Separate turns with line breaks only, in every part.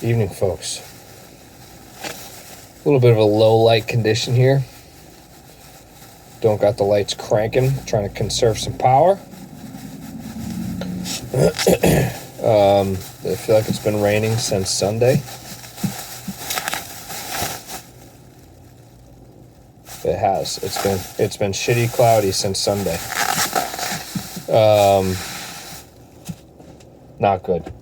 Evening, folks. A little bit of a low light condition here. Don't got the lights cranking, trying to conserve some power. I feel like it's been raining since Sunday. It has. It's been shitty cloudy since Sunday. Not good.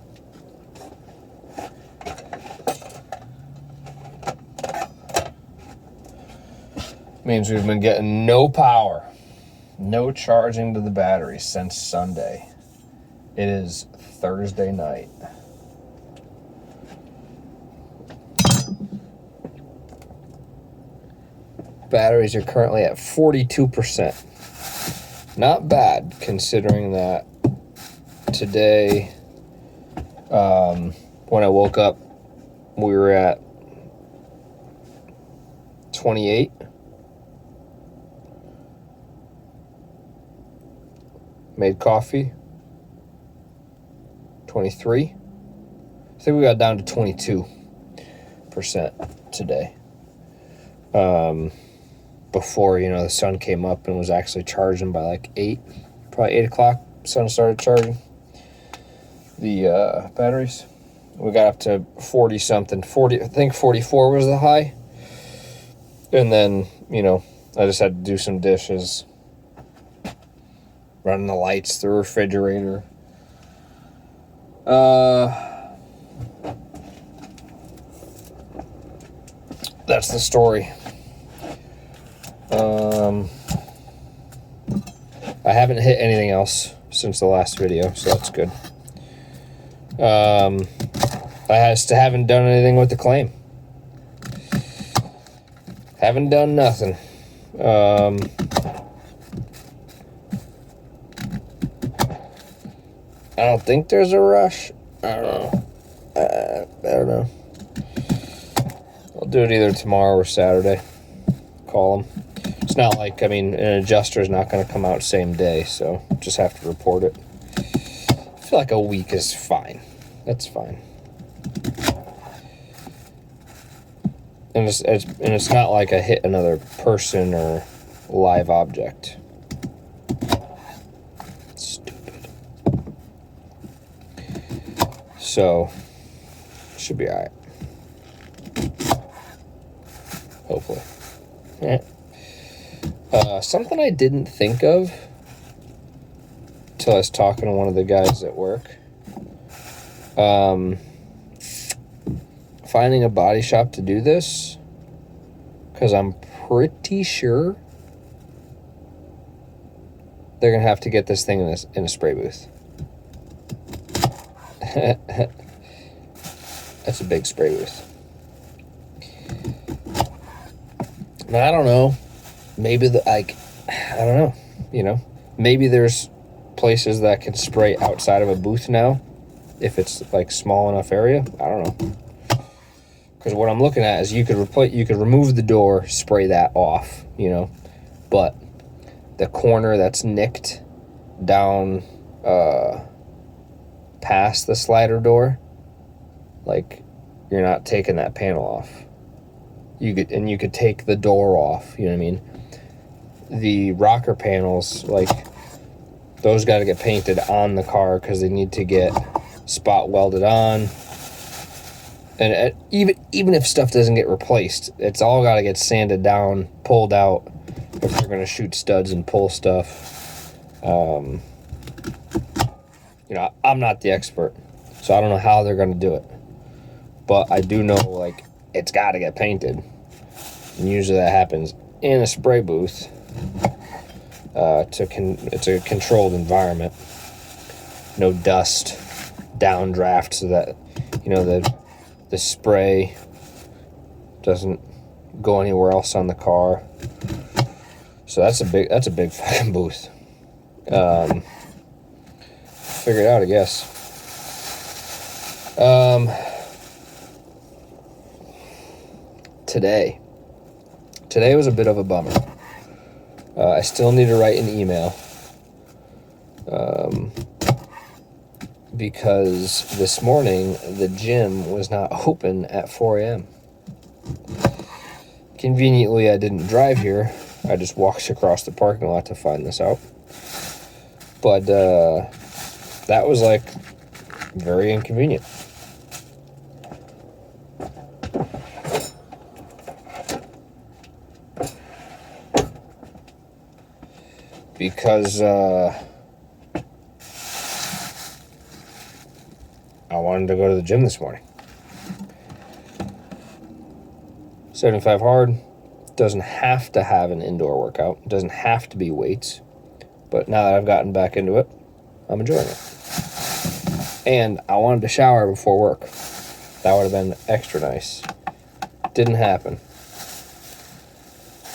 Means we've been getting no power, no charging to the battery since Sunday. It is Thursday night. Batteries are currently at 42%. Not bad, considering that today, when I woke up, we were at 28. Made coffee. 23. I think we got down to 22% today. Before, the sun came up and was actually charging by like 8. Probably 8 o'clock, sun started charging the batteries. We got up to 40-something. 40, I think 44 was the high. And then, I just had to do some dishes. Running the lights through the refrigerator. That's the story. I haven't hit anything else since the last video, so that's good. I haven't done anything with the claim. Haven't done nothing. I don't think there's a rush. I don't know. I'll do it either tomorrow or Saturday. Call them. It's not like, an adjuster is not going to come out same day, so just have to report it. I feel like a week is fine. That's fine. And it's not like I hit another person or live object. So, should be alright. Hopefully. Yeah. Something I didn't think of till I was talking to one of the guys at work. Finding a body shop to do this, because I'm pretty sure they're going to have to get this thing in a spray booth. That's a big spray booth. Now, I don't know. Maybe I don't know. Maybe there's places that can spray outside of a booth now, if it's like small enough area. I don't know. Because what I'm looking at is you could remove the door, spray that off, but the corner that's nicked down past the slider door, like, you're not taking that panel off. You could take the door off, you know what I mean? The rocker panels, like, those got to get painted on the car because they need to get spot welded on. And even if stuff doesn't get replaced, it's all got to get sanded down, pulled out if they're going to shoot studs and pull stuff. I'm not the expert, so I don't know how they're going to do it. But I do know, like, it's got to get painted. And usually that happens in a spray booth. It's a controlled environment. No dust, downdraft, so that, the spray doesn't go anywhere else on the car. So that's a big fucking booth. Figure it out, I guess. Today was a bit of a bummer. I still need to write an email. because this morning the gym was not open at 4 a.m. Conveniently, I didn't drive here. I just walked across the parking lot to find this out. But that was like very inconvenient. Because I wanted to go to the gym this morning. 75 Hard doesn't have to have an indoor workout. It doesn't have to be weights. But now that I've gotten back into it, I'm enjoying it. And I wanted to shower before work. That would have been extra nice. Didn't happen.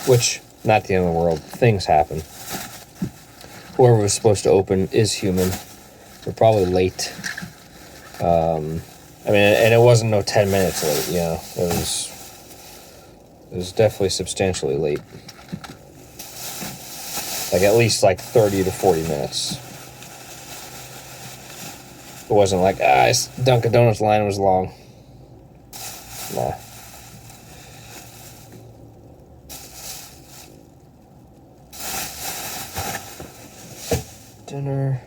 Which, not the end of the world. Things happen. Whoever was supposed to open is human. They're probably late. And it wasn't no 10 minutes late, you know. It was definitely substantially late. Like at least like 30 to 40 minutes. It wasn't like, Dunkin' Donuts line was long. Nah. Dinner.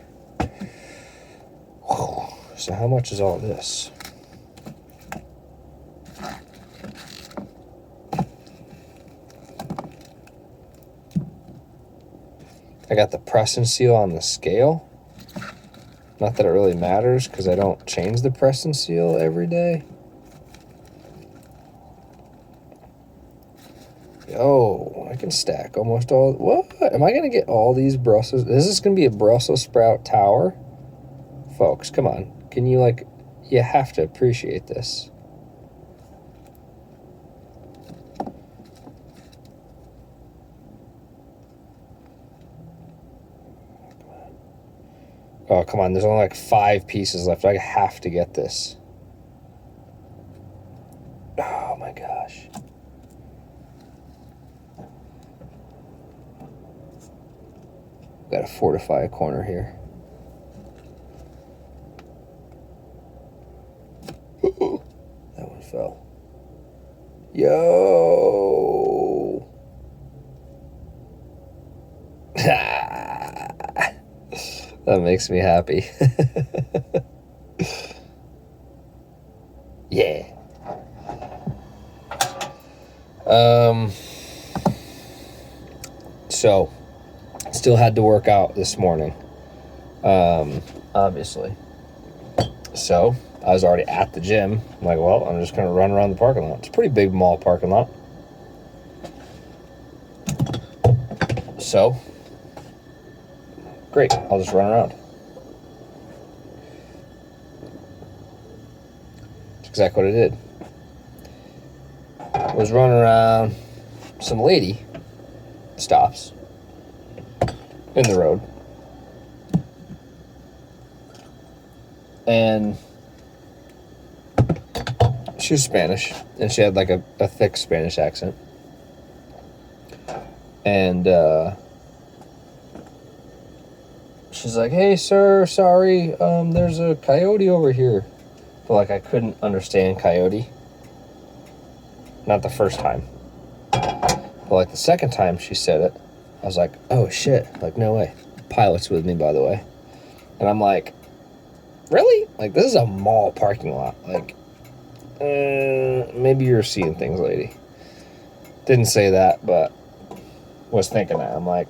Whew. So how much is all this? I got the press and seal on the scale. Not that it really matters because I don't change the press and seal every day. Yo, I can stack almost all. What? Am I going to get all these Brussels? Is this going to be a Brussels sprout tower? Folks, come on. Can you you have to appreciate this. Oh, come on. There's only like 5 pieces left. I have to get this. Oh, my gosh. Got to fortify a corner here. That one fell. Yo. That makes me happy. Yeah. So, still had to work out this morning. Obviously. So, I was already at the gym. I'm like, well, I'm just going to run around the parking lot. It's a pretty big mall parking lot. So, great, I'll just run around. That's exactly what I did. I was running around. Some lady stops in the road. And she was Spanish. And she had like a thick Spanish accent. And she's like, hey, sir, sorry, there's a coyote over here. But, I couldn't understand coyote. Not the first time. But, the second time she said it, I was like, oh, shit. No way. Pilot's with me, by the way. And I'm like, really? This is a mall parking lot. Maybe you're seeing things, lady. Didn't say that, but was thinking that. I'm like,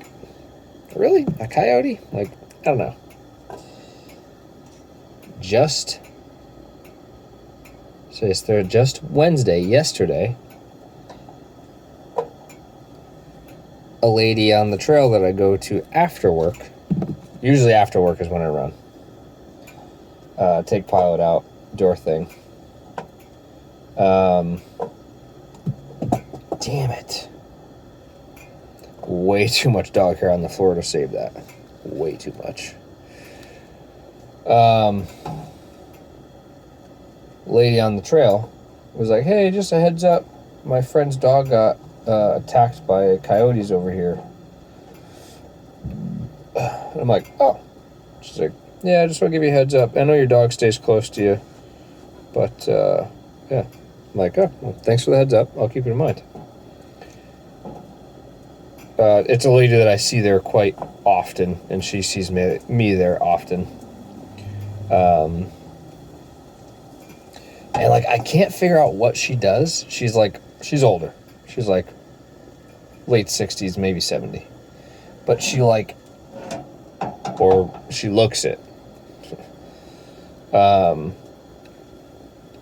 really? A coyote? I don't know. Just Wednesday, yesterday, a lady on the trail that I go to after work, usually after work is when I run, take Pilot out, do our thing. Damn it. Way too much dog hair on the floor to save that. Way too much. Lady on the trail was like, hey, just a heads up. My friend's dog got attacked by coyotes over here. And I'm like, oh. She's like, Yeah, I just want to give you a heads up. I know your dog stays close to you, but, yeah. I'm like, oh, well, thanks for the heads up. I'll keep it in mind. It's a lady that I see there quite often, and she sees me there often. And, like, I can't figure out what she does. She's older. She's, like, late 60s, maybe 70. But she, like, or she looks it.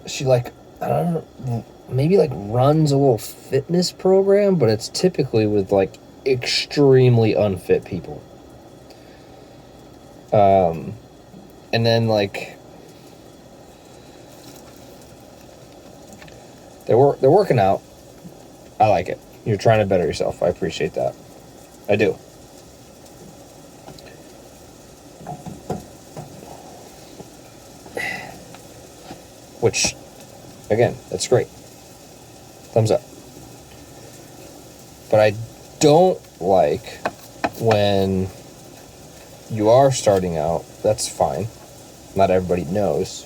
She, like, I don't know, maybe, like, runs a little fitness program, but it's typically with, like, extremely unfit people. And then, like, they're working out. I like it. You're trying to better yourself. I appreciate that. I do. Which, again, that's great. Thumbs up. But I don't like when you are starting out. That's fine. Not everybody knows.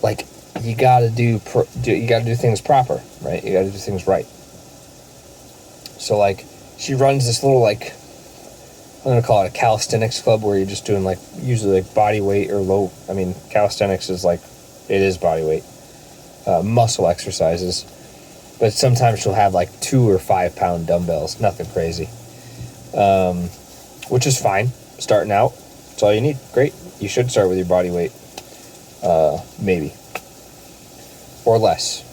Like, you gotta do things proper, right? You gotta do things right. So, like, she runs this little, like, I'm gonna call it a calisthenics club, where you're just doing, like, usually, like, body weight or calisthenics is, like, it is body weight, muscle exercises. But sometimes she'll have, like, 2 or 5 pound dumbbells, nothing crazy, which is fine. Starting out, that's all you need. Great. You should start with your body weight, maybe, or less.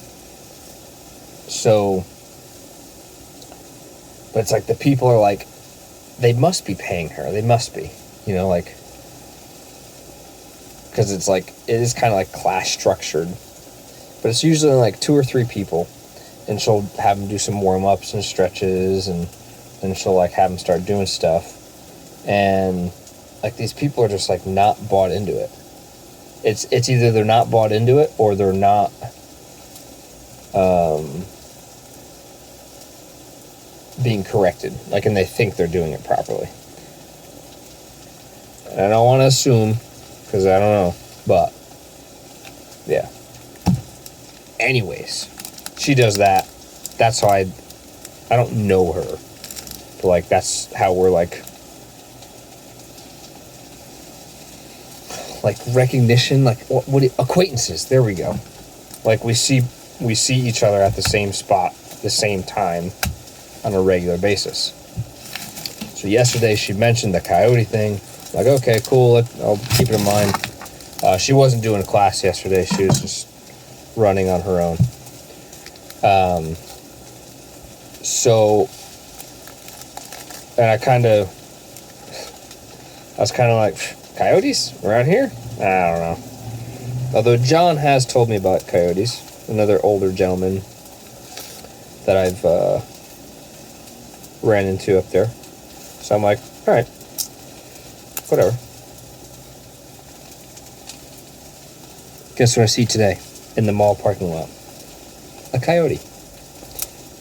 So, but it's like the people are like, they must be paying her. They must be, like, because it's like, it is kind of like class structured, but it's usually like 2 or 3 people, and she'll have them do some warm-ups and stretches, and then she'll, like, have them start doing stuff. And, like, these people are just, like, not bought into it. It's either they're not bought into it, or they're not, being corrected, like, and they think they're doing it properly. And I don't want to assume, because I don't know, but, yeah. Anyways, she does that. That's how I don't know her, but, like, that's how we're, like, recognition, like, what acquaintances, there we go. Like, we see each other at the same spot, the same time, on a regular basis. So yesterday she mentioned the Coyote thing. Like, okay, cool, I'll keep it in mind. She wasn't doing a class yesterday. She was just running on her own. So, and I was kind of like, coyotes around here? I don't know. Although John has told me about coyotes, another older gentleman that I've ran into up there. So I'm like, all right, whatever. Guess what I see today in the mall parking lot? A coyote.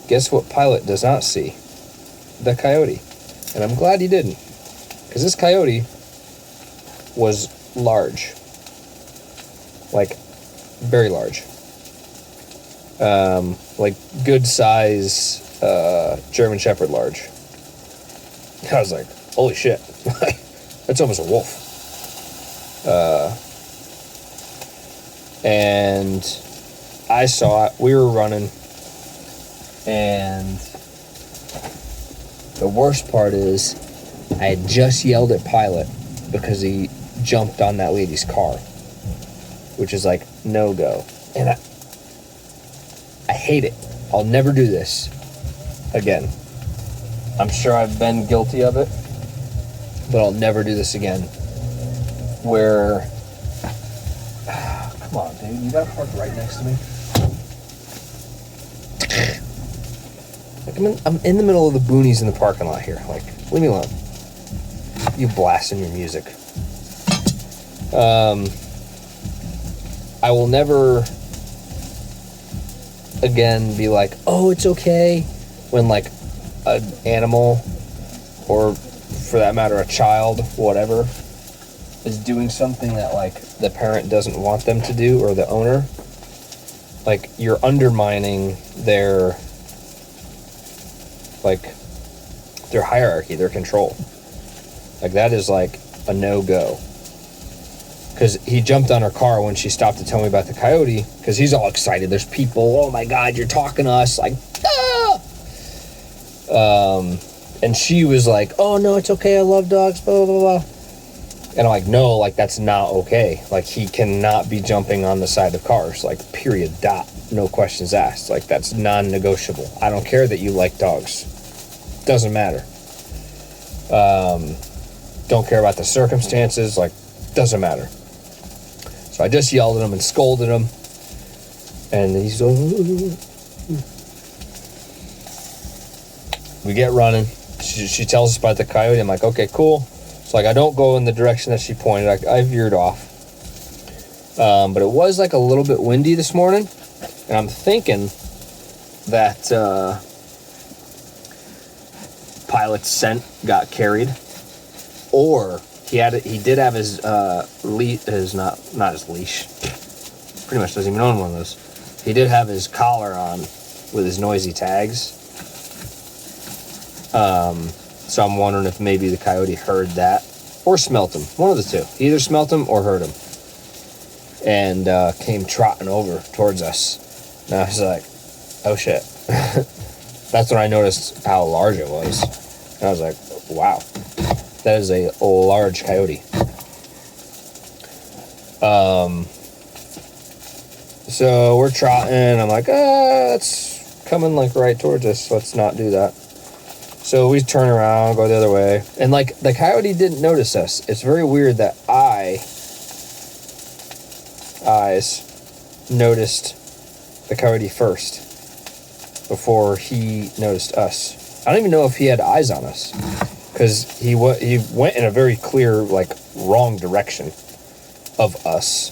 Guess what Pilot does not see? The coyote. And I'm glad he didn't, because this coyote was large. Like, very large. Like, good size German Shepherd large. I was like, holy shit. That's almost a wolf. And I saw it. We were running. And the worst part is, I had just yelled at Pilot because he jumped on that lady's car, which is like, no go. And I hate it. I'll never do this again. I'm sure I've been guilty of it, but I'll never do this again. Where, come on, dude, you gotta park right next to me. Like, I'm in the middle of the boonies in the parking lot here. Like, leave me alone. You blasting your music. I will never again be like, oh, it's okay, when, like, an animal or for that matter, a child, whatever, is doing something that, like, the parent doesn't want them to do, or the owner, like, you're undermining their, like, their hierarchy, their control. Like, that is, like, a no-go. Because he jumped on her car when she stopped to tell me about the coyote, because he's all excited. There's people, oh my God, you're talking to us, like, ah! And she was like, oh no, it's okay, I love dogs, blah, blah, blah. And I'm like, no, like, that's not okay. Like, he cannot be jumping on the side of cars, like, period, dot, no questions asked. Like, that's non-negotiable. I don't care that you like dogs. Doesn't matter. Don't care about the circumstances, like, doesn't matter. So I just yelled at him and scolded him, and he's, we get running. She tells us about the coyote. I'm like, okay, cool. So, like, I don't go in the direction that she pointed. I veered off. But it was, like, a little bit windy this morning, and I'm thinking that Pilot's scent got carried, or he did have his not his leash. Pretty much doesn't even own one of those. He did have his collar on with his noisy tags. So I'm wondering if maybe the coyote heard that or smelt him. One of the two. He either smelt him or heard him. And came trotting over towards us. And I was like, oh shit. That's when I noticed how large it was. And I was like, wow. That is a large coyote. So we're trotting. I'm like, it's coming like right towards us. Let's not do that. So we turn around, go the other way. And, like, the coyote didn't notice us. It's very weird that eyes noticed the coyote first before he noticed us. I don't even know if he had eyes on us, because he went in a very clear, like, wrong direction of us.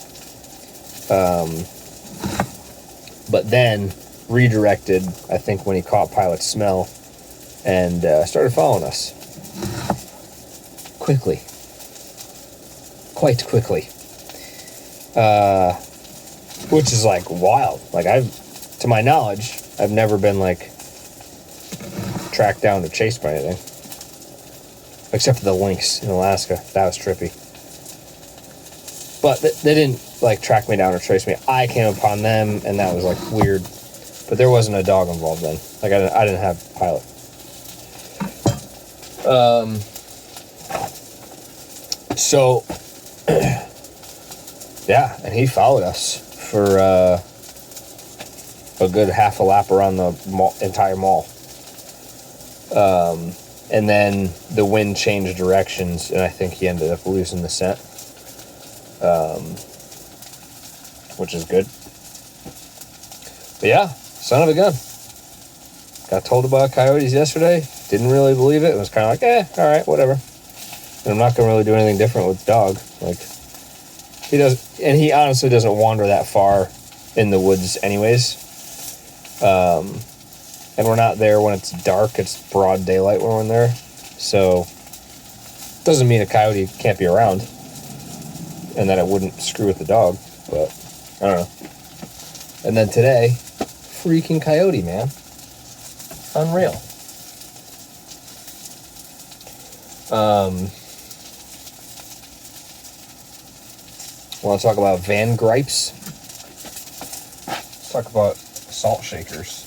But then redirected, I think, when he caught Pilot's smell, and started following us quickly, quite quickly, which is, like, wild. Like, to my knowledge, I've never been, like, tracked down or chased by anything, except for the lynx in Alaska. That was trippy. But they didn't, like, track me down or chase me. I came upon them, and that was, like, weird. But there wasn't a dog involved then. Like, I didn't have Pilot. So, yeah, and he followed us for a good half a lap around the entire mall. And then the wind changed directions, and I think he ended up losing the scent, which is good. But yeah, son of a gun. Got told about coyotes yesterday. Didn't really believe it. It was kind of like, all right, whatever. And I'm not going to really do anything different with the dog. Like, he honestly doesn't wander that far in the woods anyways. And we're not there when it's dark. It's broad daylight when we're in there. So, doesn't mean a coyote can't be around. And that it wouldn't screw with the dog. But, I don't know. And then today, freaking coyote, man. Unreal. Want to talk about van gripes? Let's talk about salt shakers.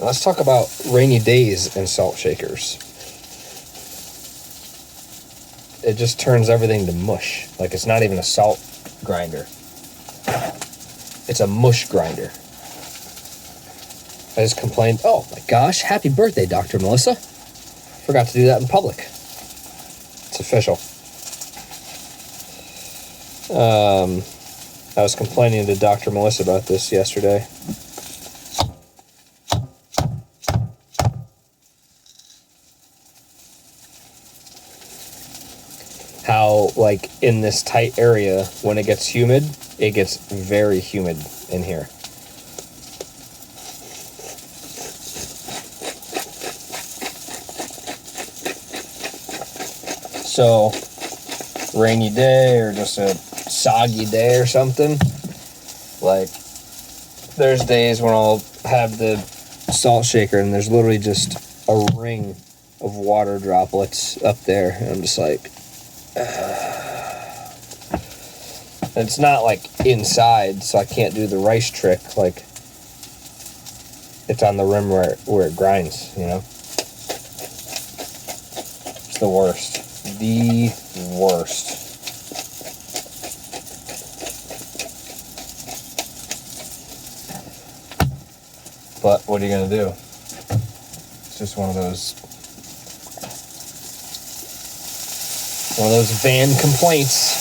Let's talk about rainy days and salt shakers. It just turns everything to mush. Like, it's not even a salt grinder. It's a mush grinder. I just complained, oh my gosh, happy birthday, Dr. Melissa. Forgot to do that in public. It's official. I was complaining to Dr. Melissa about this yesterday. How, like, in this tight area, when it gets humid, it gets very humid in here. So, rainy day or just a soggy day or something, like, there's days when I'll have the salt shaker and there's literally just a ring of water droplets up there, and I'm just like, it's not like inside, so I can't do the rice trick, like, it's on the rim where it grinds, you know? It's the worst. The worst. But what are you gonna do? It's just one of those van complaints.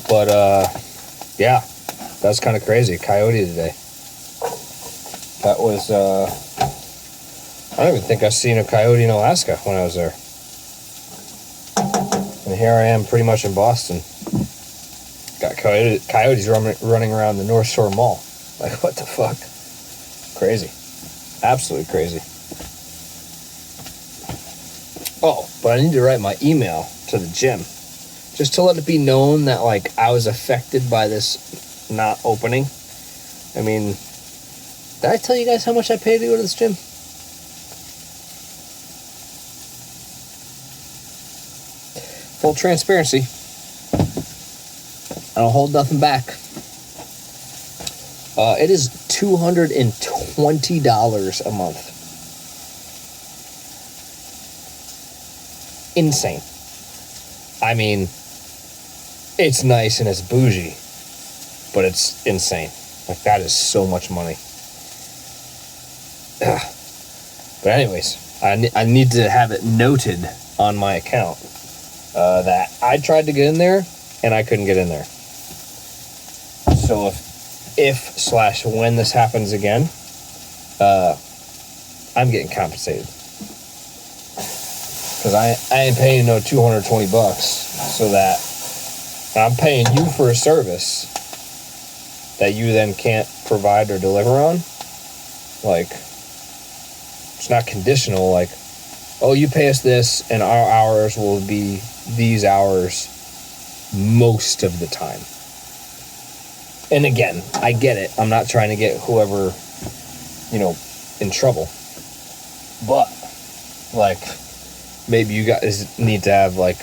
But, yeah, that's kind of crazy. Coyote today. That was, I don't even think I've seen a coyote in Alaska when I was there. And here I am pretty much in Boston. Got coyotes running around the North Shore Mall. Like, what the fuck? Crazy. Absolutely crazy. Oh, but I need to write my email to the gym. Just to let it be known that, like, I was affected by this not opening. I mean, did I tell you guys how much I pay to go to this gym? Full transparency. I don't hold nothing back. It is $220 a month. Insane. I mean, it's nice and it's bougie, but it's insane. Like, that is so much money. Ugh. But anyways, I need to have it noted on my account that I tried to get in there and I couldn't get in there. So if/when this happens again, I'm getting compensated. Because I ain't paying no $220, so that I'm paying you for a service that you then can't provide or deliver on. Like, it's not conditional, like, oh, you pay us this and our hours will be these hours most of the time. And again, I get it. I'm not trying to get whoever, in trouble. But, like, maybe you guys need to have, like,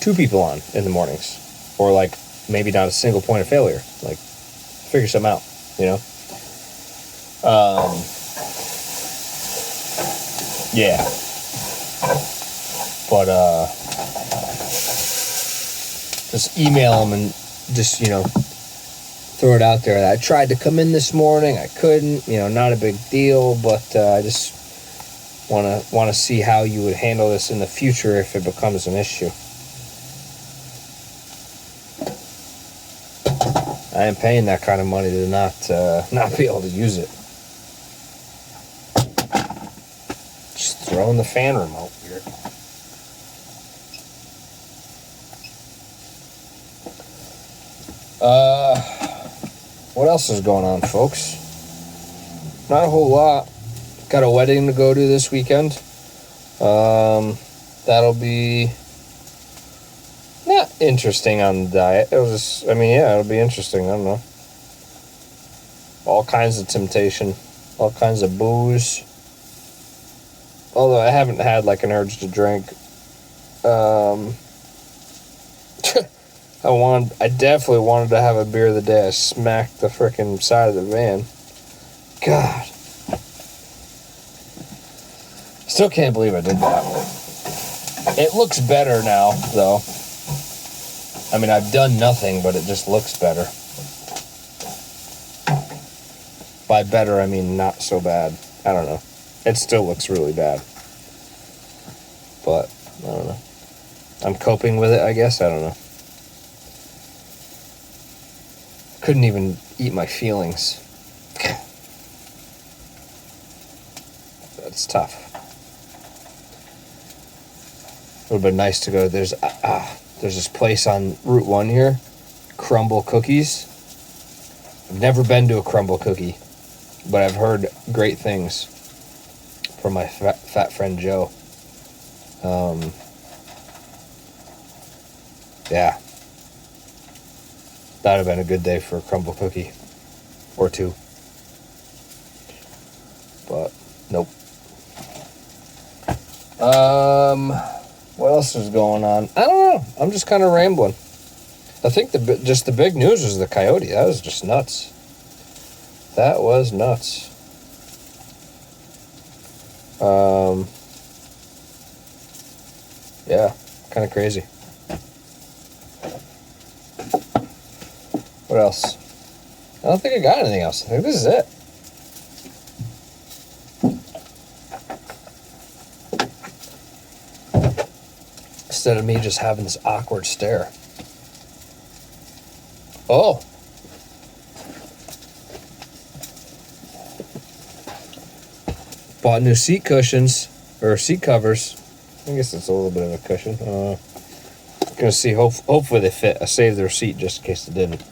2 people on in the mornings. Or, like, maybe not a single point of failure. Like, figure something out, Yeah. But, just email them and just, throw it out there. I tried to come in this morning. I couldn't, not a big deal, but I just want to see how you would handle this in the future if it becomes an issue. I am paying that kind of money to not be able to use it. Just throwing the fan remote here. What else is going on, folks? Not a whole lot. Got a wedding to go to this weekend. That'll be not interesting on the diet. It'll be interesting. I don't know. All kinds of temptation. All kinds of booze. Although I haven't had, like, an urge to drink. I definitely wanted to have a beer the day I smacked the frickin' side of the van. God. Still can't believe I did that. It looks better now, though. I mean, I've done nothing, but it just looks better. By better, I mean not so bad. I don't know. It still looks really bad. But, I don't know. I'm coping with it, I guess. I don't know. Couldn't even eat my feelings. it's tough. It would have been nice to go. There's this place on Route 1 here, Crumble Cookies. I've never been to a Crumble Cookie, but I've heard great things from my fat friend Joe. Yeah. That would have been a good day for a Crumble Cookie. Or two. But, nope. What else is going on? I don't know. I'm just kind of rambling. I think the big news was the Coyote. That was just nuts. That was nuts. Yeah, kind of crazy. What else? I don't think I got anything else. I think this is it. Instead of me just having this awkward stare. Oh. Bought new seat cushions, or seat covers. I guess it's a little bit of a cushion. Gonna see, hopefully they fit. I saved the receipt just in case they didn't.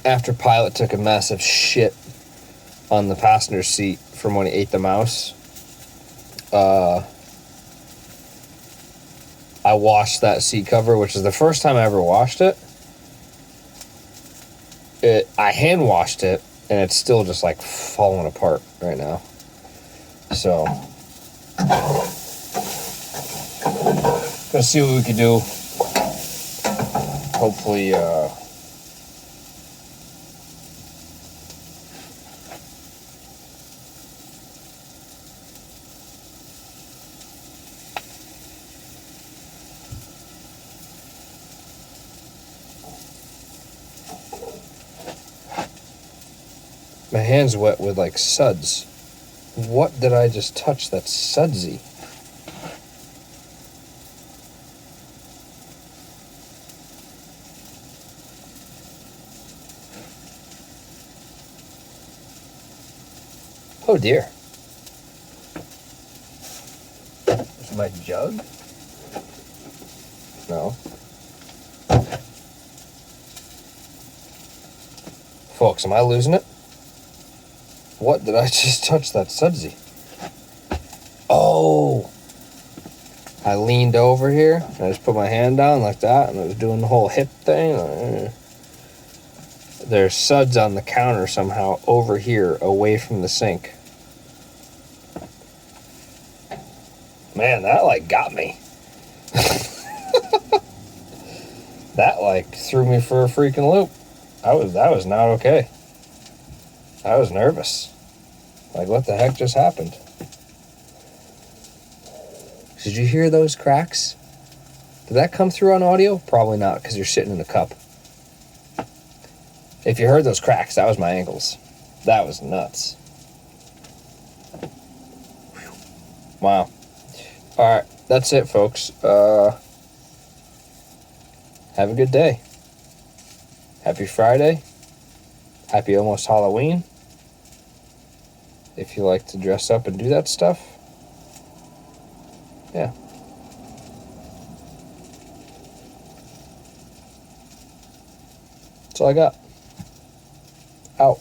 After Pilot took a massive shit on the passenger seat from when he ate the mouse, I washed that seat cover, which is the first time I ever washed it. I hand washed it, and it's still just like falling apart right now. So, gonna see what we can do. Hopefully, my hand's wet with like suds. What did I just touch that's sudsy? Oh dear. Is my jug? No. Folks, am I losing it? What did I just touch that's sudsy? Oh! I leaned over here, and I just put my hand down like that, and I was doing the whole hip thing. There's suds on the counter somehow over here, away from the sink. Man, that like got me. That like threw me for a freaking loop. That was not okay. I was nervous. Like, what the heck just happened? Did you hear those cracks? Did that come through on audio? Probably not, because you're sitting in a cup. If you heard those cracks, that was my ankles. That was nuts. Wow. Alright, that's it, folks. Have a good day. Happy Friday. Happy almost Halloween. If you like to dress up and do that stuff. Yeah. That's all I got. Out.